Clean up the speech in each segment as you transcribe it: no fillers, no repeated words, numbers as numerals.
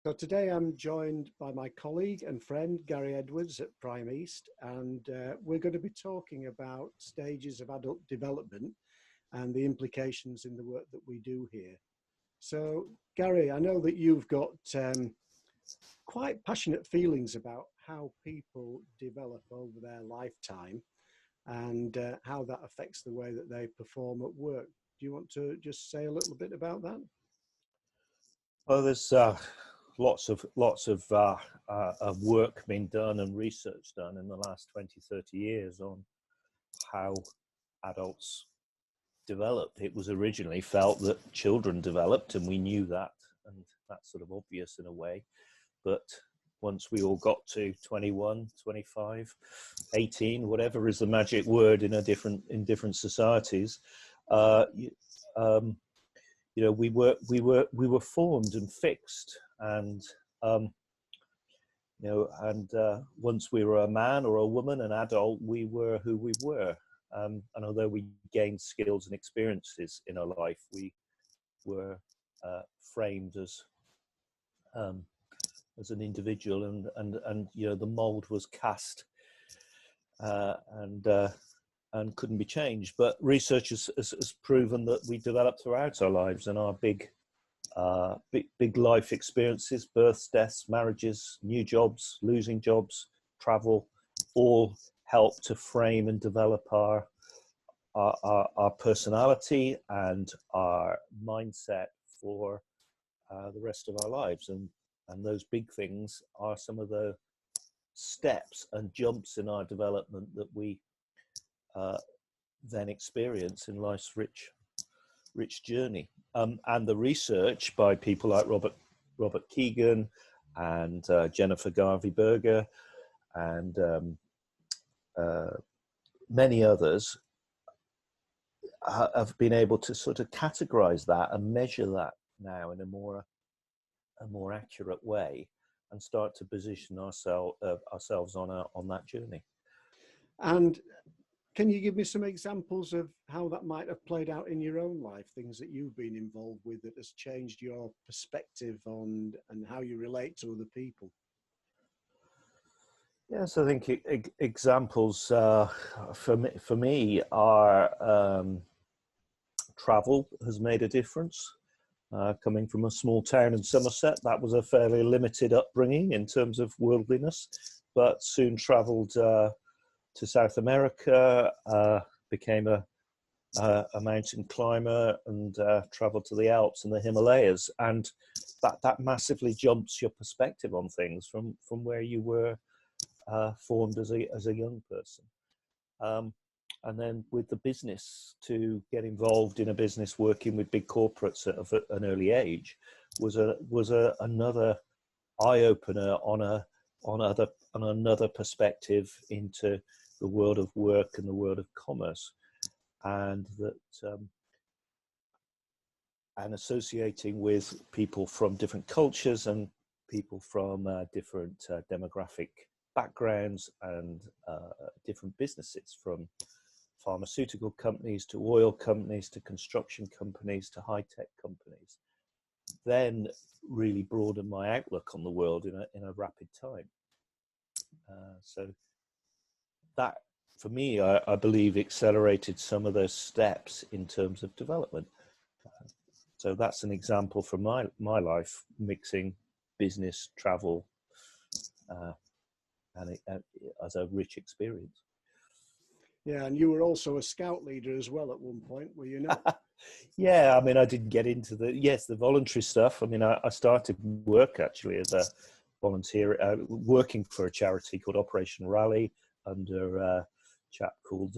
So today I'm joined by my colleague and friend Gary Edwards at Prime East, and we're going to be talking about stages of adult development and the implications in the work that we do here. So Gary, I know that you've got quite passionate feelings about how people develop over their lifetime and how that affects the way that they perform at work. Do you want to just say a little bit about that? Well, there's lots of work being done and research done in the last 20, 30 years on how adults develop. It was originally felt that children developed, and we knew that, and that's sort of obvious in a way. But once we all got to 21, 25, 18, whatever is the magic word in different societies, we were formed and fixed, and once we were a man or a woman, an adult, we were who we were. And although we gained skills and experiences in our life, we were framed as an individual, and the mold was cast and couldn't be changed. But research has proven that we develop throughout our lives, and our big life experiences, births, deaths, marriages, new jobs, losing jobs, travel, all help to frame and develop our personality and our mindset for the rest of our lives. And those big things are some of the steps and jumps in our development that we then experience in life's rich journey. And the research by people like Robert Keegan and Jennifer Garvey Berger and many others have been able to sort of categorize that and measure that now in a more accurate way, and start to position ourselves on that journey. And can you give me some examples of how that might have played out in your own life, things that you've been involved with that has changed your perspective on and how you relate to other people? Yes, I think examples for me are travel has made a difference. Coming from a small town in Somerset, that was a fairly limited upbringing in terms of worldliness, but soon travelled to South America, became a mountain climber, and travelled to the Alps and the Himalayas, and that massively jumps your perspective on things from where you were formed as a young person. And then with the business, to get involved in a business working with big corporates at an early age was another eye opener on another perspective into the world of work and the world of commerce, and associating with people from different cultures and people from different demographic backgrounds and different businesses, from pharmaceutical companies to oil companies to construction companies to high-tech companies, then really broadened my outlook on the world in a rapid time. So that, for me, I believe accelerated some of those steps in terms of development. So that's an example from my life, mixing business, travel, and as a rich experience. Yeah, and you were also a scout leader as well at one point, were you not? Yeah, I mean, I didn't get into the voluntary stuff. I mean, I started work actually as a volunteer, working for a charity called Operation Rally under a chap called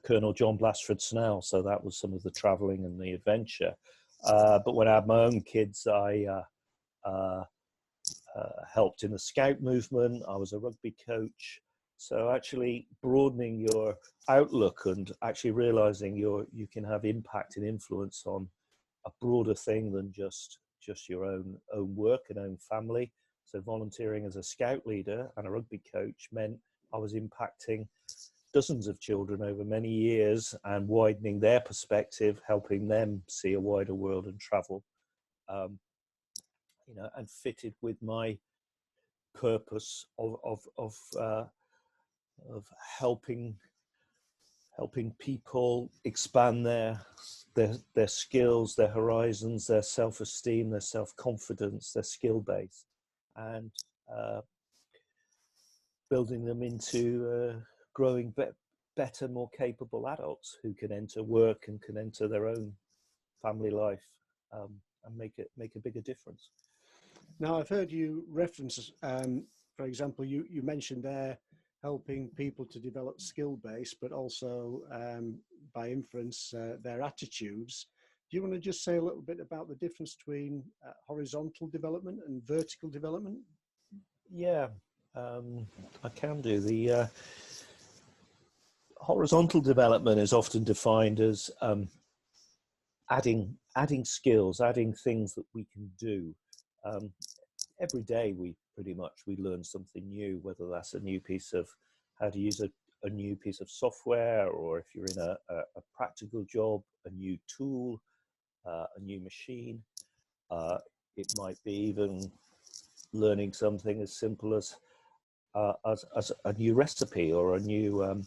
Colonel John Blasford Snell. So that was some of the travelling and the adventure. But when I had my own kids, I helped in the scout movement. I was a rugby coach. So actually broadening your outlook and actually realizing you can have impact and influence on a broader thing than just your own work and own family. So volunteering as a scout leader and a rugby coach meant I was impacting dozens of children over many years and widening their perspective, helping them see a wider world and travel. and fitted with my purpose of helping people expand their skills, their horizons, their self-esteem, their self-confidence, their skill base, and building them into growing better, more capable adults who can enter work and can enter their own family life, and make a bigger difference. Now, I've heard you reference, for example, you mentioned there helping people to develop skill base, but also by inference, their attitudes. Do you want to just say a little bit about the difference between horizontal development and vertical development? Yeah, I can do. The horizontal development is often defined as adding skills, adding things that we can do. Every day we learn something new, whether that's a new piece of how to use a new piece of software, or if you're in a practical job, a new tool, a new machine. It might be even learning something as simple as a new recipe, or a new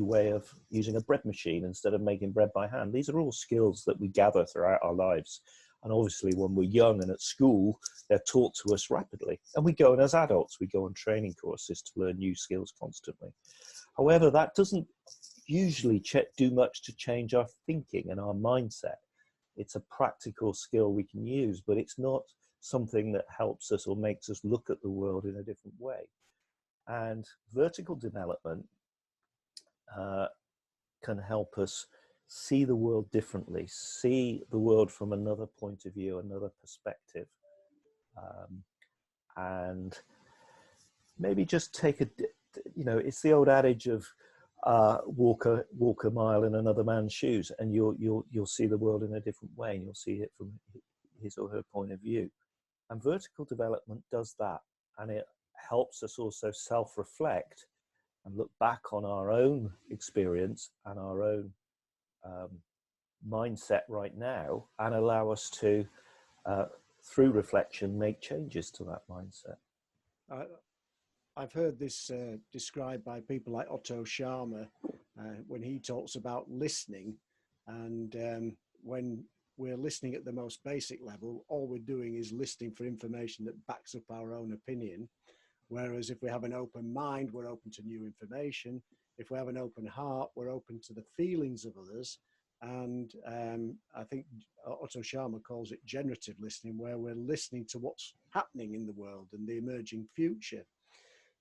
way of using a bread machine instead of making bread by hand. These are all skills that we gather throughout our lives. And obviously when we're young and at school, they're taught to us rapidly. And we go, and as adults, we go on training courses to learn new skills constantly. However, that doesn't usually do much to change our thinking and our mindset. It's a practical skill we can use, but it's not something that helps us or makes us look at the world in a different way. And vertical development can help us see the world differently, see the world from another point of view, another perspective, and maybe just take it's the old adage of walk a mile in another man's shoes, and you'll see the world in a different way, and you'll see it from his or her point of view. And vertical development does that, and it helps us also self-reflect and look back on our own experience and our own mindset right now, and allow us to, through reflection, make changes to that mindset. I've heard this described by people like Otto Scharmer when he talks about listening, and when we're listening at the most basic level, all we're doing is listening for information that backs up our own opinion. Whereas if we have an open mind, we're open to new information. If we have an open heart, we're open to the feelings of others. And I think Otto Scharmer calls it generative listening, where we're listening to what's happening in the world and the emerging future.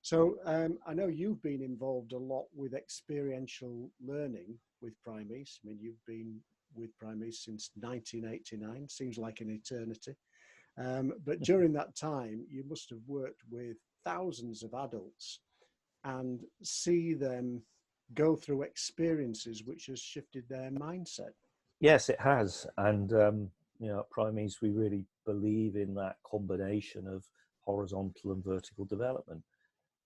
So I know you've been involved a lot with experiential learning with Primeace. I mean, you've been with Primeace since 1989, seems like an eternity. But during that time, you must have worked with thousands of adults and see them go through experiences which has shifted their mindset. Yes, it has. And, at Primeace, we really believe in that combination of horizontal and vertical development,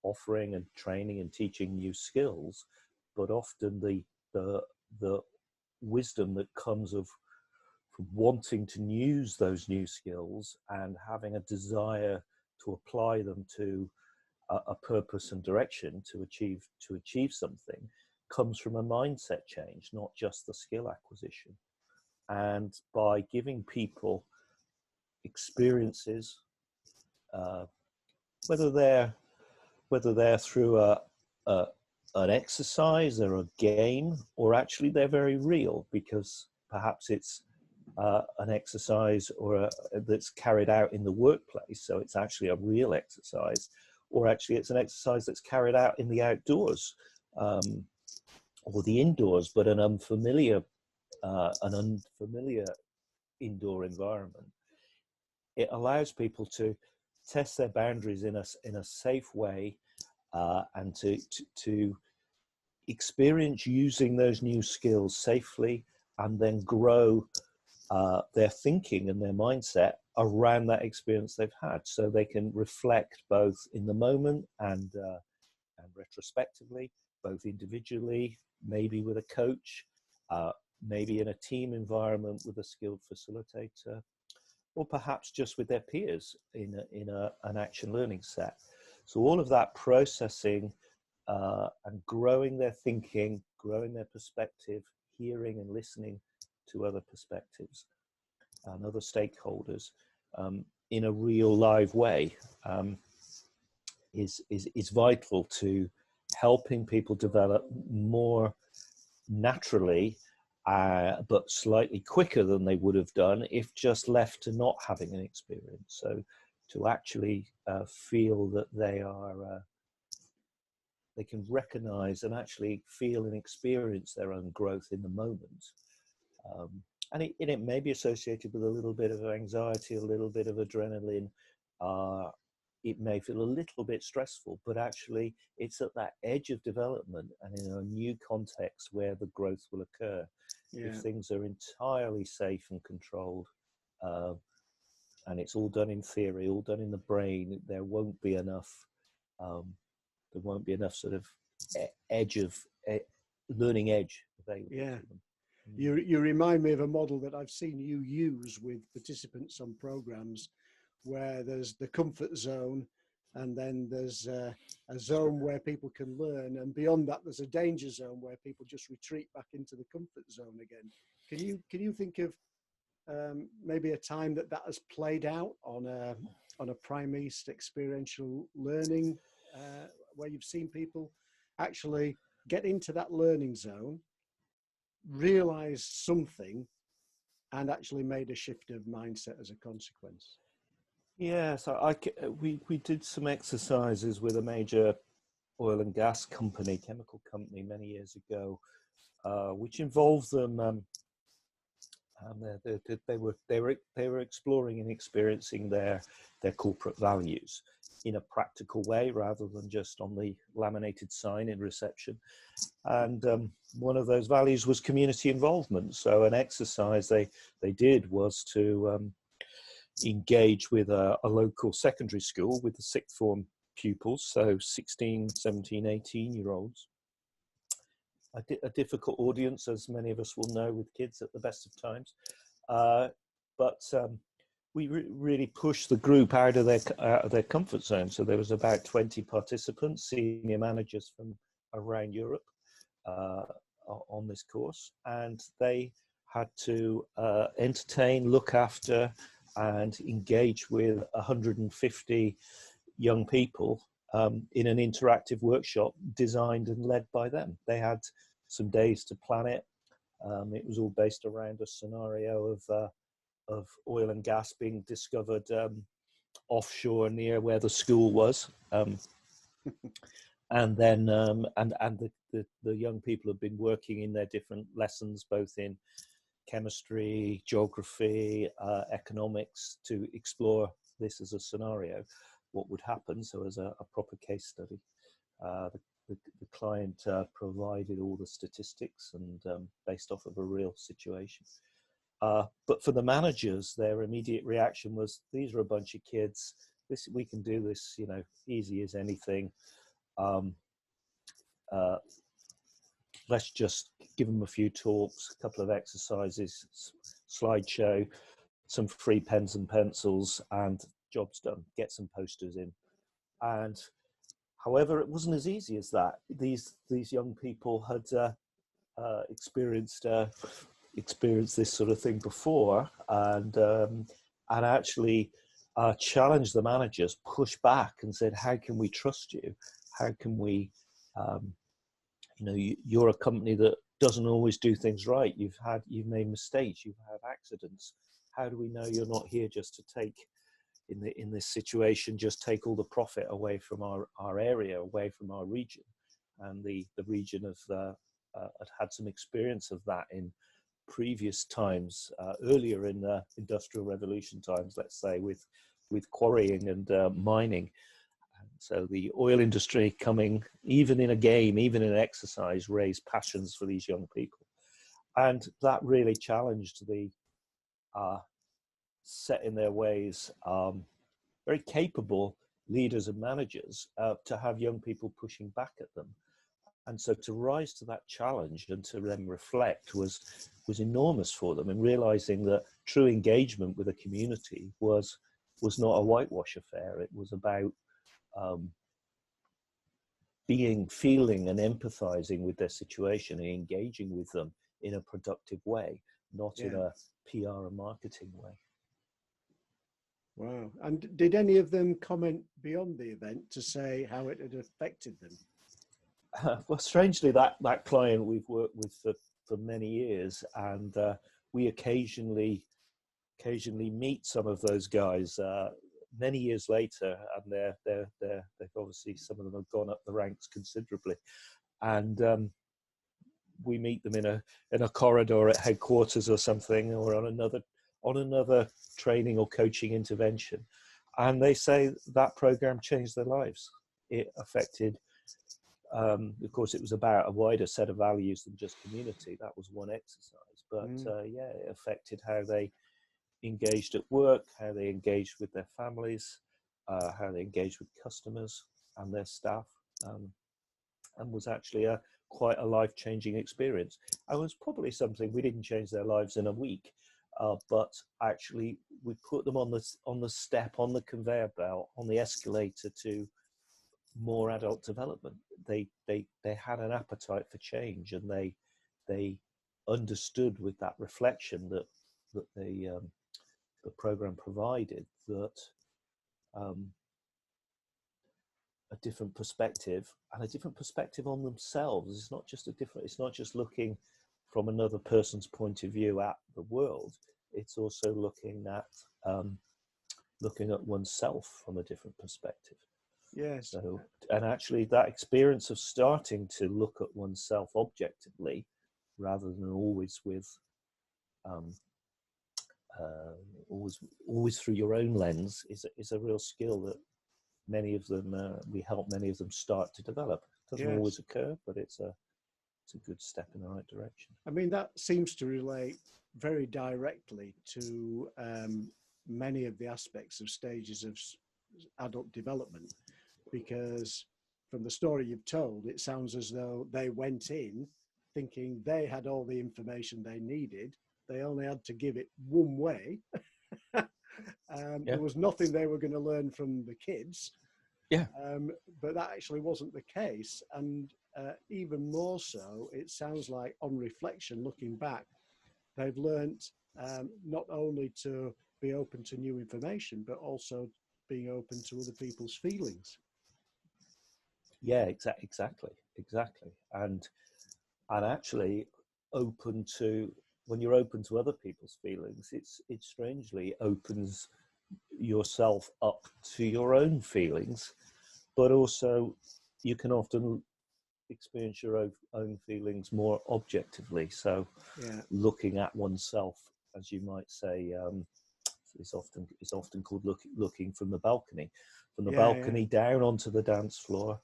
offering and training and teaching new skills, but often the wisdom that comes from wanting to use those new skills and having a desire to apply them to a purpose and direction to achieve something comes from a mindset change, not just the skill acquisition. And by giving people experiences, whether they're through an exercise or a game, or actually they're very real, because perhaps it's an exercise that's carried out in the workplace, so it's actually a real exercise, or actually it's an exercise that's carried out in the outdoors or the indoors, but an unfamiliar indoor environment. It allows people to test their boundaries in a safe way, and to experience using those new skills safely, and then grow their thinking and their mindset around that experience they've had, so they can reflect both in the moment and retrospectively, both individually, maybe with a coach, maybe in a team environment with a skilled facilitator, or perhaps just with their peers in an action learning set. So all of that processing and growing their thinking, growing their perspective, hearing and listening to other perspectives and other stakeholders in a real live way is vital to helping people develop more naturally, but slightly quicker than they would have done if just left to not having an experience. So to actually feel that they can recognize and actually feel and experience their own growth in the moment. And it may be associated with a little bit of anxiety, a little bit of adrenaline. It may feel a little bit stressful, but actually it's at that edge of development and in a new context where the growth will occur. Yeah. If things are entirely safe and controlled, and it's all done in theory, all done in the brain, there won't be enough sort of learning edge available. Yeah. You remind me of a model that I've seen you use with participants on programs, where there's the comfort zone, and then there's a zone where people can learn, and beyond that there's a danger zone where people just retreat back into the comfort zone again. Can you think of maybe a time that has played out on a Prime East experiential learning, where you've seen people actually get into that learning zone, realize something, and actually made a shift of mindset as a consequence? Yeah, so we did some exercises with a major oil and gas company, chemical company, many years ago, which involved them. They were exploring and experiencing their corporate values in a practical way rather than just on the laminated sign in reception. And one of those values was community involvement. So an exercise they did was to engage with a local secondary school with the sixth form pupils, so 16, 17, 18-year-olds. A difficult audience, as many of us will know, with kids at the best of times. But we really pushed the group out of their comfort zone. So there was about 20 participants, senior managers from around Europe on this course, and they had to entertain, look after, and engage with 150 young people in an interactive workshop designed and led by them. They had some days to plan it. It was all based around a scenario of oil and gas being discovered offshore near where the school was. And then the young people have been working in their different lessons, both in chemistry, geography, economics, to explore this as a scenario, what would happen. So as a proper case study, the client provided all the statistics and based off of a real situation. But for the managers, their immediate reaction was, these are a bunch of kids. We can do this, easy as anything. Let's just give them a few talks, a couple of exercises, slideshow, some free pens and pencils, and job's done. Get some posters in. And however, it wasn't as easy as that. These young people had experienced this sort of thing before, and actually challenged the managers, pushed back, and said, "How can we trust you? How can we?" You're a company that doesn't always do things right. You've made mistakes. You've had accidents. How do we know you're not here just to take, in this situation, just take all the profit away from our area, away from our region? And the region had some experience of that in previous times, earlier in the Industrial Revolution times, let's say, with quarrying and mining. So the oil industry coming, even in a game, even in an exercise, raised passions for these young people. And that really challenged the set in their ways, very capable leaders and managers to have young people pushing back at them. And so to rise to that challenge and to then reflect was enormous for them, and realizing that true engagement with a community was not a whitewash affair. It was about feeling and empathizing with their situation and engaging with them in a productive way, not in a PR and marketing way. Wow. And did any of them comment beyond the event to say how it had affected them? Well, strangely, that client we've worked with for many years, and we occasionally meet some of those guys many years later, and they've obviously, some of them have gone up the ranks considerably, and we meet them in a corridor at headquarters or something, or on another training or coaching intervention, and they say that program changed their lives. It affected. Of course, it was about a wider set of values than just community. That was one exercise, but it affected how they engaged at work, how they engaged with their families, how they engaged with customers and their staff, and was actually quite a life-changing experience. And was probably something, we didn't change their lives in a week, but actually we put them on the step, on the conveyor belt, on the escalator to more adult development. They had an appetite for change, and they understood with that reflection that the program provided, that a different perspective, and a different perspective on themselves. It's not just looking from another person's point of view at the world. It's also looking at oneself from a different perspective. Yes. So, and actually that experience of starting to look at oneself objectively, rather than always with always through your own lens, is a real skill that many of them we help many of them start to develop. It doesn't always occur, but it's a good step in the right direction. I mean, that seems to relate very directly to many of the aspects of stages of adult development, because from the story you've told, it sounds as though they went in thinking they had all the information they needed. They only had to give it one way. There was nothing they were going to learn from the kids. But that actually wasn't the case. And even more so, it sounds like, on reflection, looking back, they've learned not only to be open to new information, but also being open to other people's feelings. Yeah, exactly. And actually open to, when you're open to other people's feelings, it strangely opens yourself up to your own feelings, but also you can often experience your own feelings more objectively. So looking at oneself, as you might say, is often called looking from the balcony, down onto the dance floor,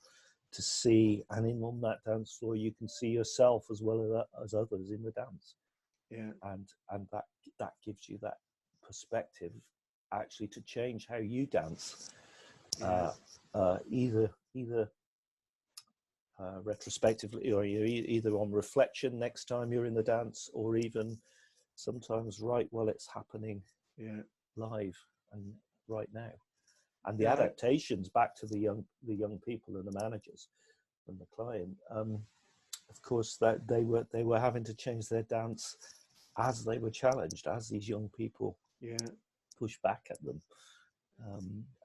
to see, and on that dance floor you can see yourself as well as others in the dance. And that gives you that perspective actually to change how you dance, either retrospectively, or either on reflection next time you're in the dance, or even sometimes right while it's happening live and right now. And the adaptations back to the young people and the managers and the client, of course, that they were having to change their dance as they were challenged, as these young people pushed back at them,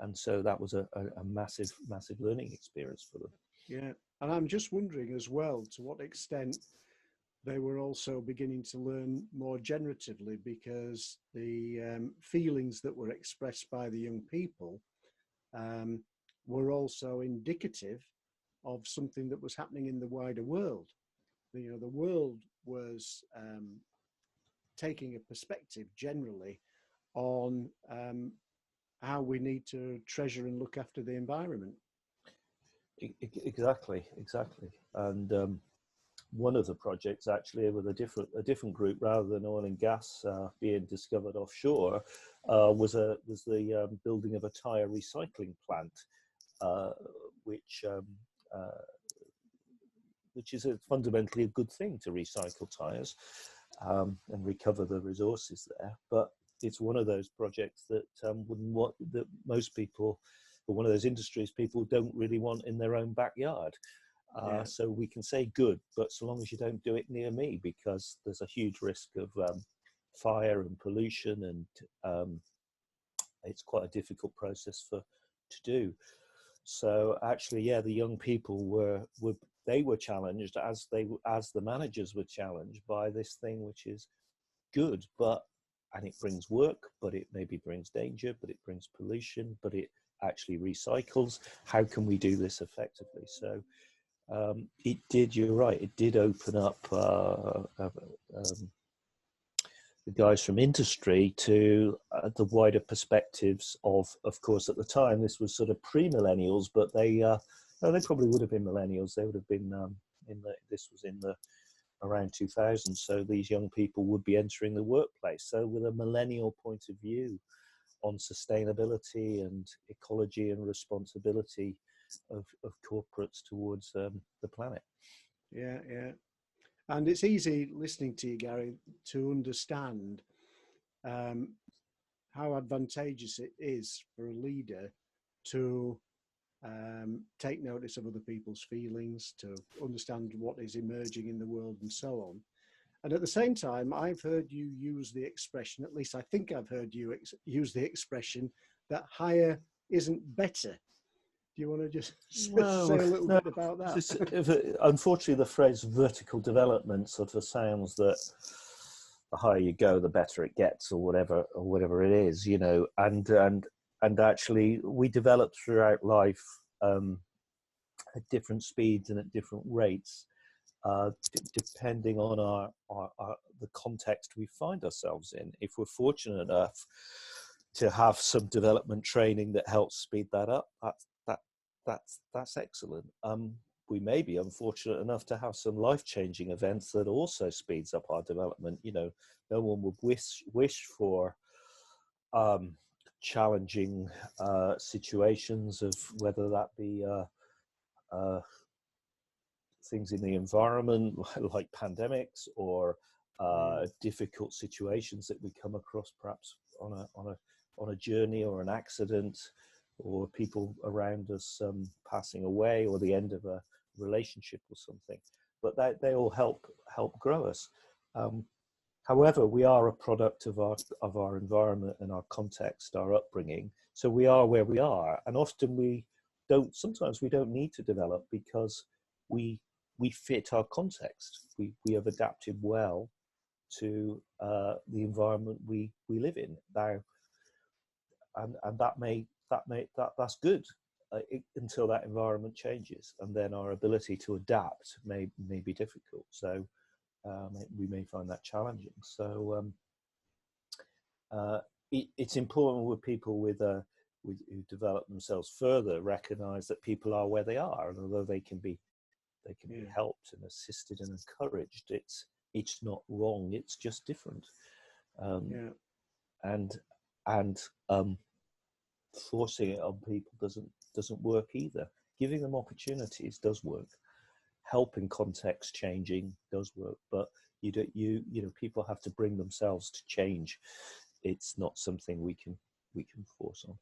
and so that was a massive learning experience for them. Yeah, and I'm just wondering as well to what extent they were also beginning to learn more generatively, because the feelings that were expressed by the young people were also indicative of something that was happening in the wider world. The world was taking a perspective generally on how we need to treasure and look after the environment. Exactly. And one of the projects, actually, with a different group, rather than oil and gas being discovered offshore, was the building of a tire recycling plant, which which is fundamentally a good thing to recycle tires and recover the resources there. But it's one of those projects that that most people, or one of those industries people don't really want in their own backyard. So we can say good, but so long as you don't do it near me, because there's a huge risk of fire and pollution, and it's quite a difficult process to do. So actually, yeah, the young people were challenged, as the managers were challenged by this thing, which is good, and it brings work, but it maybe brings danger, but it brings pollution, but it actually recycles. How can we do this effectively? So it did, you're right, it did open up the guys from industry to the wider perspectives of course, at the time, this was sort of pre-millennials, but they probably would have been millennials. They would have been this was in the around 2000. So these young people would be entering the workplace. So with a millennial point of view on sustainability and ecology and responsibility of corporates towards the planet. Yeah, yeah. And it's easy listening to you, Gary, to understand how advantageous it is for a leader to take notice of other people's feelings, to understand what is emerging in the world and so on. And at the same time, I've heard you use the expression, at least I think I've heard you use the expression, that higher isn't better. Do you want to just say a little bit about that? Unfortunately, the phrase vertical development sort of sounds that the higher you go, the better it gets, or whatever it is, you know. And actually, we develop throughout life at different speeds and at different rates, depending on the context we find ourselves in. If we're fortunate enough to have some development training that helps speed that up, that's excellent. We may be unfortunate enough to have some life-changing events that also speeds up our development. You know, no one would wish for challenging situations, of whether that be things in the environment like pandemics, or difficult situations that we come across, perhaps on a journey, or an accident, or people around us passing away, or the end of a relationship or something. But they all help grow us. However, we are a product of our environment and our context, our upbringing. So we are where we are, and often sometimes we don't need to develop, because we fit our context. We have adapted well to the environment we live in now, and that's good until that environment changes, and then our ability to adapt may be difficult. So we may find that challenging. So it's important with people who develop themselves further, recognize that people are where they are, and although they can be helped and assisted and encouraged, it's not wrong, it's just different. And forcing it on people doesn't work either. Giving them opportunities does work. Helping context changing does work, but you know, people have to bring themselves to change. It's not something we can force on.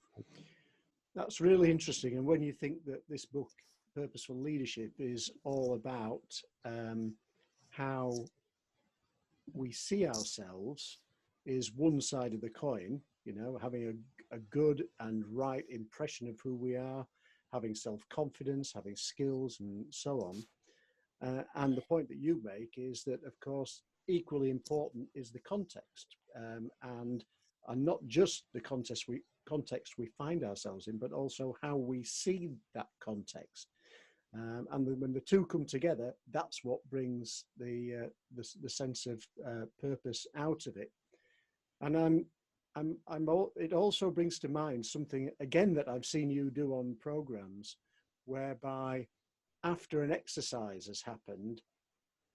That's really interesting. And when you think that this book, Purposeful Leadership, is all about how we see ourselves, is one side of the coin, you know, having a good and right impression of who we are, having self-confidence, having skills, and so on. And the point that you make is that, of course, equally important is the context, and not just the context we find ourselves in, but also how we see that context. And when the two come together, that's what brings the sense of purpose out of it. And it also brings to mind something again that I've seen you do on programs, whereby after an exercise has happened,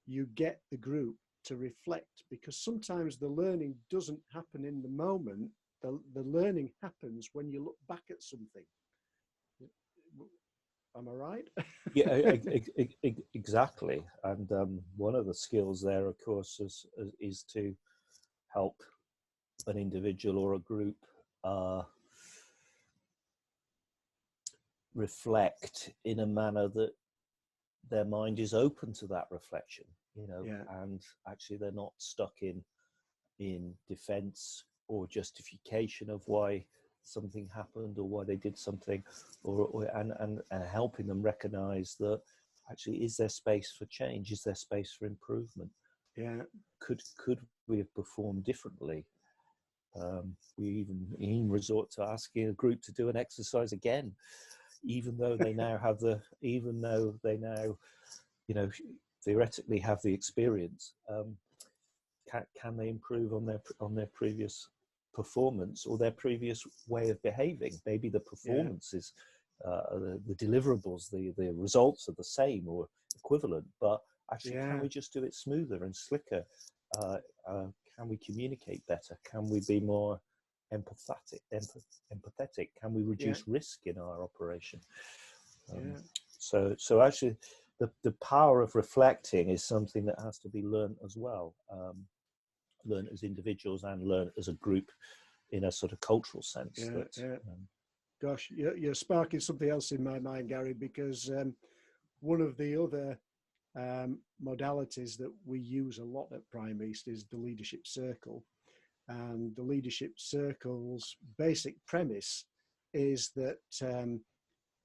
you get the group to reflect, because sometimes the learning doesn't happen in the moment. The learning happens when you look back at something. Am I right? Yeah, exactly. And one of the skills there, of course, is to help an individual or a group reflect in a manner that their mind is open to that reflection, Yeah, and actually they're not stuck in defense or justification of why something happened or why they did something, and helping them recognize that actually, is there space for change? Is there space for improvement? yeah, Could we have performed differently? We even resort to asking a group to do an exercise again, even though they now theoretically have the experience. Can they improve on their previous performance or their previous way of behaving? Maybe the yeah, performance is the deliverables, the results are the same or equivalent, but actually, can yeah, we just do it smoother and slicker? Uh, can we communicate better? Can we be more empathetic? Can we yeah, reduce risk in our operation? Um, yeah, so actually, the power of reflecting is something that has to be learned as well. Learn as individuals and learn as a group in a sort of cultural sense. yeah, That yeah. Gosh, you're sparking something else in my mind, Gary, because one of the other modalities that we use a lot at Prime East is the leadership circle. And the leadership circle's basic premise is that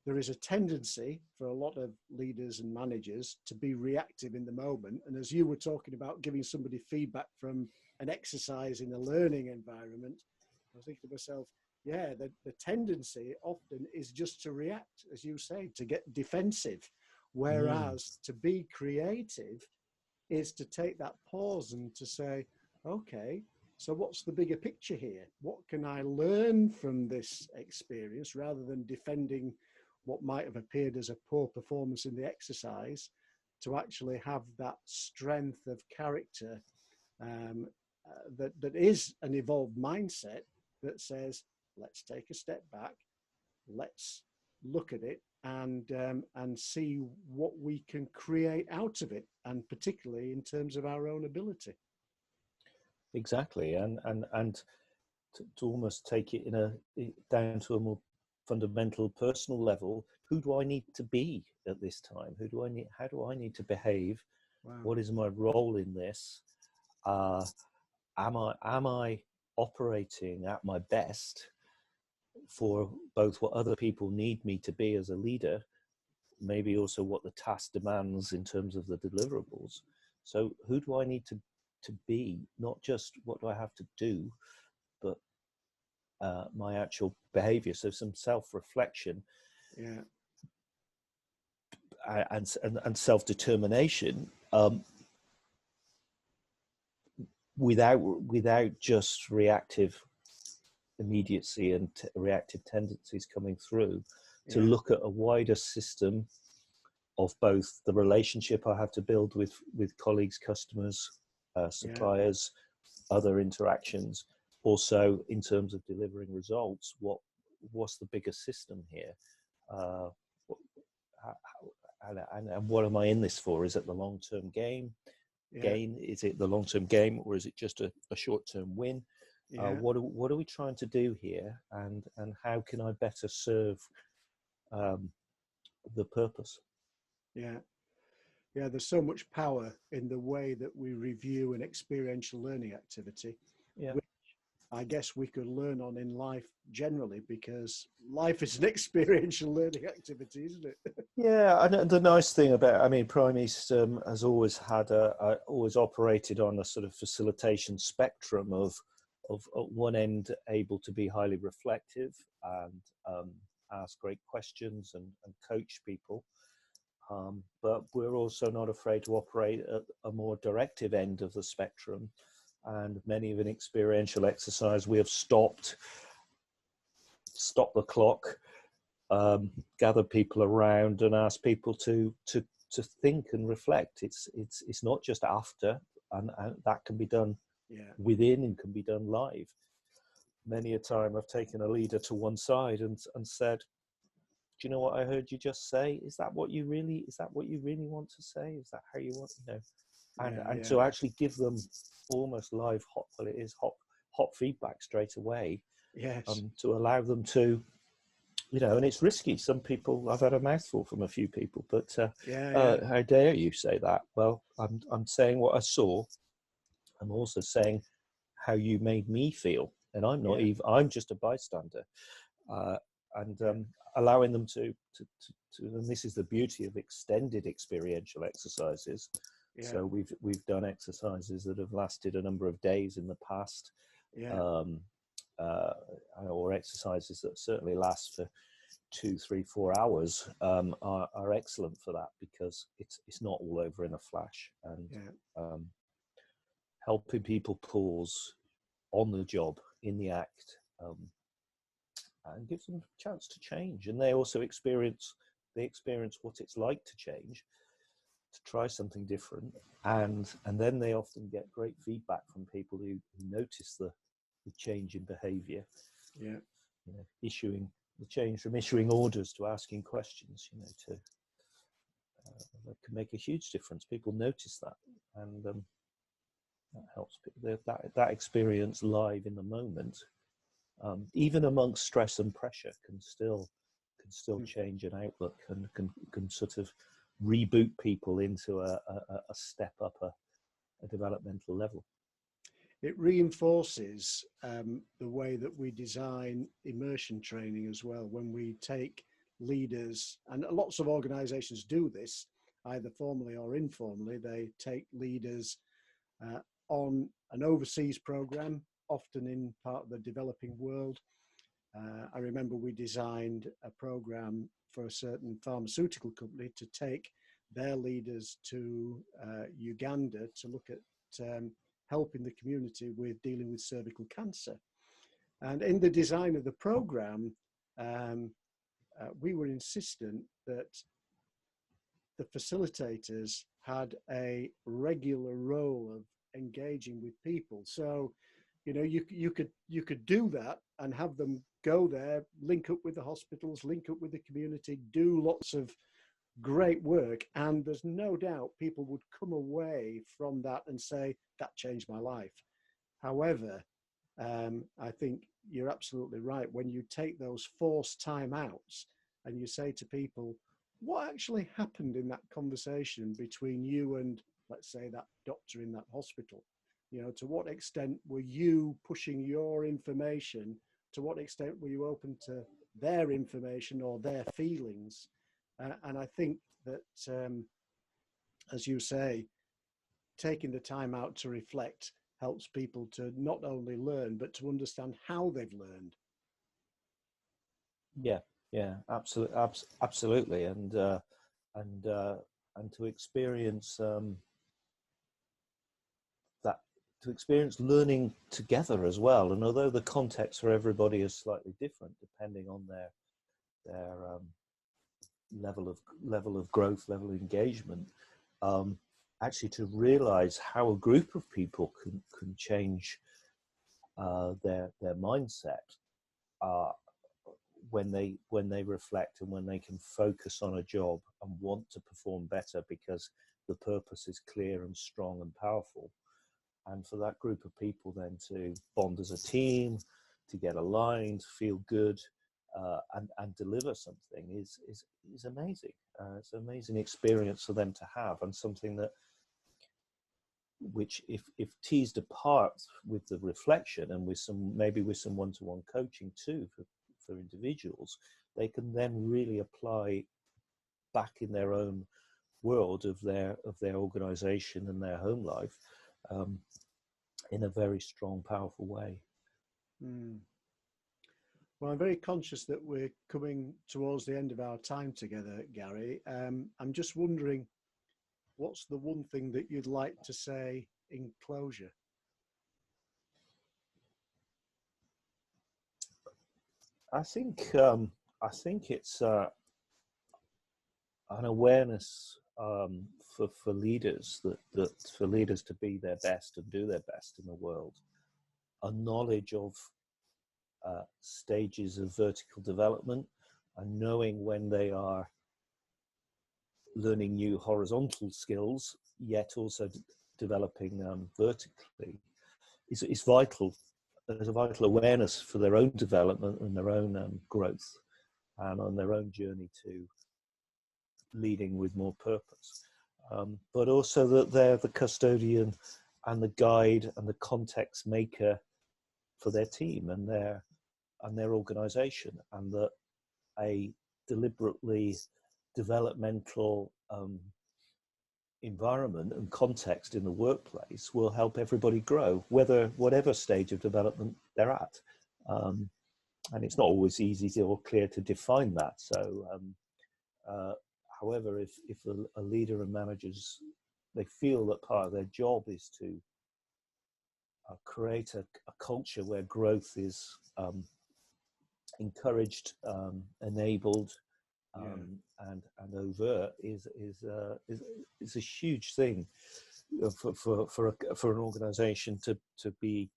there is a tendency for a lot of leaders and managers to be reactive in the moment. And as you were talking about giving somebody feedback from an exercise in a learning environment, I was thinking to myself, yeah, the tendency often is just to react, as you say, to get defensive. mm, Whereas to be creative is to take that pause and to say, okay, so what's the bigger picture here? What can I learn from this experience rather than defending what might have appeared as a poor performance in the exercise, to actually have that strength of character that is an evolved mindset that says, let's take a step back, let's look at it and see what we can create out of it, and particularly in terms of our own ability. exactly, and to almost take it down to a more fundamental personal level. Who do I need to be at this time? Who do I need? How do I need to behave? Wow. What is my role in this? Uh, am I operating at my best for both what other people need me to be as a leader, maybe also what the task demands in terms of the deliverables? So who do I need to be? Not just what do I have to do, but my actual behavior. So some self-reflection Yeah. and self-determination, without just reactive immediacy and reactive tendencies coming through, to Yeah. look at a wider system of both the relationship I have to build with colleagues, customers, Yeah. suppliers, other interactions. Also, in terms of delivering results, what's the bigger system here? Uh, and what am I in this for? Is it the long-term Yeah. gain? Is it the long-term game, or is it just a short-term win? Yeah. What are we trying to do here, and how can I better serve um, the purpose? Yeah. Yeah. There's so much power in the way that we review an experiential learning activity, Yeah. which I guess we could learn on in life generally, because life is an experiential learning activity, isn't it? Yeah, and the nice thing about, I mean, Prime East has always had always operated on a sort of facilitation spectrum of at one end able to be highly reflective and ask great questions and coach people, but we're also not afraid to operate at a more directive end of the spectrum. And many of an experiential exercise, we have stopped the clock, gather people around and ask people to think and reflect. It's not just after, and that can be done Yeah. within and can be done live. Many a time I've taken a leader to one side and said, do you know what I heard you just say? Is that what you really want to say? Is that how you want, and Yeah. to actually give them almost live hot feedback straight away, Yes. to allow them to, and it's risky. Some people, I've had a mouthful from a few people, but Yeah. how dare you say that? Well, I'm saying what I saw. I'm also saying how you made me feel, and I'm not Yeah. even. I'm just a bystander, uh, and allowing them to. And this is the beauty of extended experiential exercises. Yeah. So we've done exercises that have lasted a number of days in the past, Yeah. um, or exercises that certainly last for 2, 3, 4 hours, are excellent for that, because it's not all over in a flash, and Yeah. helping people pause on the job, in the act, and gives them a chance to change. And they also experience what it's like to change, to try something different, and then they often get great feedback from people who notice the change in behavior. Yeah. Issuing the change from issuing orders to asking questions, to that can make a huge difference. People notice that, and that helps people. That experience live in the moment, even amongst stress and pressure, can still change an outlook, and can sort of reboot people into a step up a developmental level. It reinforces the way that we design immersion training as well. When we take leaders, and lots of organizations do this, either formally or informally, they take leaders on an overseas program, often in part of the developing world. I remember we designed a program for a certain pharmaceutical company to take their leaders to Uganda to look at helping the community with dealing with cervical cancer. And in the design of the program, we were insistent that the facilitators had a regular role of engaging with people. So, you could do that and have them go there, link up with the hospitals, link up with the community, do lots of great work, and there's no doubt people would come away from that and say, that changed my life. However, I think you're absolutely right. When you take those forced timeouts and you say to people, what actually happened in that conversation between you and, let's say, that doctor in that hospital? To what extent were you pushing your information? To what extent were you open to their information or their feelings? And I think that, as you say, taking the time out to reflect helps people to not only learn, but to understand how they've learned. Yeah, absolutely, and to experience that, to experience learning together as well. And although the context for everybody is slightly different depending on their level of growth, level of engagement, actually to realize how a group of people can change their mindset when they reflect, and when they can focus on a job and want to perform better because the purpose is clear and strong and powerful. And for that group of people then to bond as a team, to get aligned, feel good, and deliver something is amazing. It's an amazing experience for them to have, and something that, which if teased apart with the reflection and with some one-to-one coaching too for individuals, they can then really apply back in their own world of their organization and their home life, in a very strong, powerful way. Well, I'm very conscious that we're coming towards the end of our time together, Gary. I'm just wondering, what's the one thing that you'd like to say in closure? I think it's an awareness, for leaders, that for leaders to be their best and do their best in the world, a knowledge of stages of vertical development, and knowing when they are learning new horizontal skills, yet also developing vertically, is vital. There's a vital awareness for their own development and their own growth, and on their own journey to leading with more purpose. But also that they're the custodian and the guide and the context maker for their team and their organization, and that a deliberately developmental environment and context in the workplace will help everybody grow, whatever stage of development they're at. And it's not always easy or clear to define that. So, however, if a leader and managers, they feel that part of their job is to create a culture where growth is encouraged, enabled, and overt, is a huge thing for an organization to be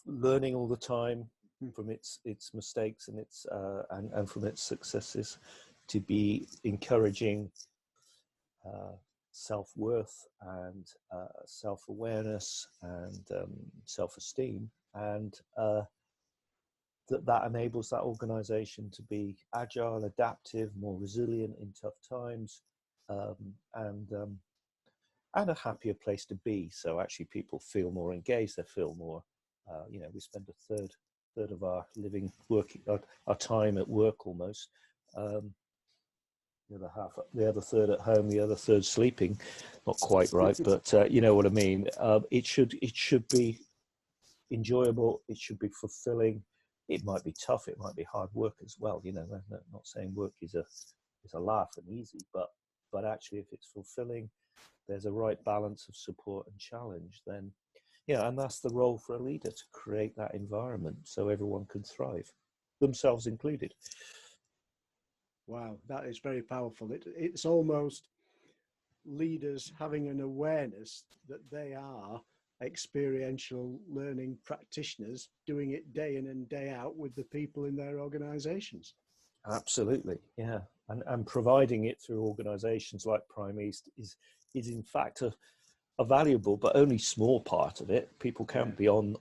learning all the time from its mistakes and its and from its successes, to be encouraging self-worth and self-awareness and self-esteem, and that enables that organization to be agile, adaptive, more resilient in tough times, and a happier place to be. So actually people feel more engaged, they feel more, we spend a third of our working our time at work almost. The other third at home, the other third sleeping. Not quite right, but you know what I mean. It should be enjoyable. It should be fulfilling. It might be tough. It might be hard work as well. I'm not saying work is a laugh and easy, but actually, if it's fulfilling, there's a right balance of support and challenge. Then, and that's the role for a leader, to create that environment so everyone can thrive, themselves included. Wow, that is very powerful. It's almost leaders having an awareness that they are experiential learning practitioners doing it day in and day out with the people in their organizations. Absolutely, yeah. And providing it through organizations like Prime East is in fact a valuable but only small part of it. People can't be on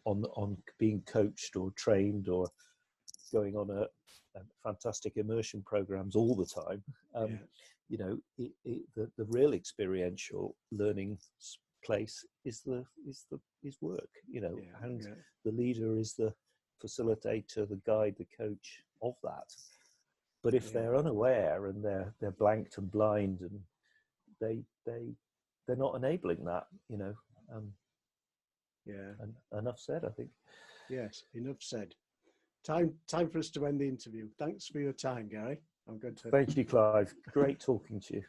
being coached or trained or going on a fantastic immersion programs all the time. The real experiential learning place is work. The leader is the facilitator, the guide, the coach of that. But if they're unaware and they're blanked and blind, and they're not enabling that, And enough said, I think. Yes, enough said. Time for us to end the interview. Thanks for your time, Gary. I'm going to. Thank you, Clive. Great talking to you.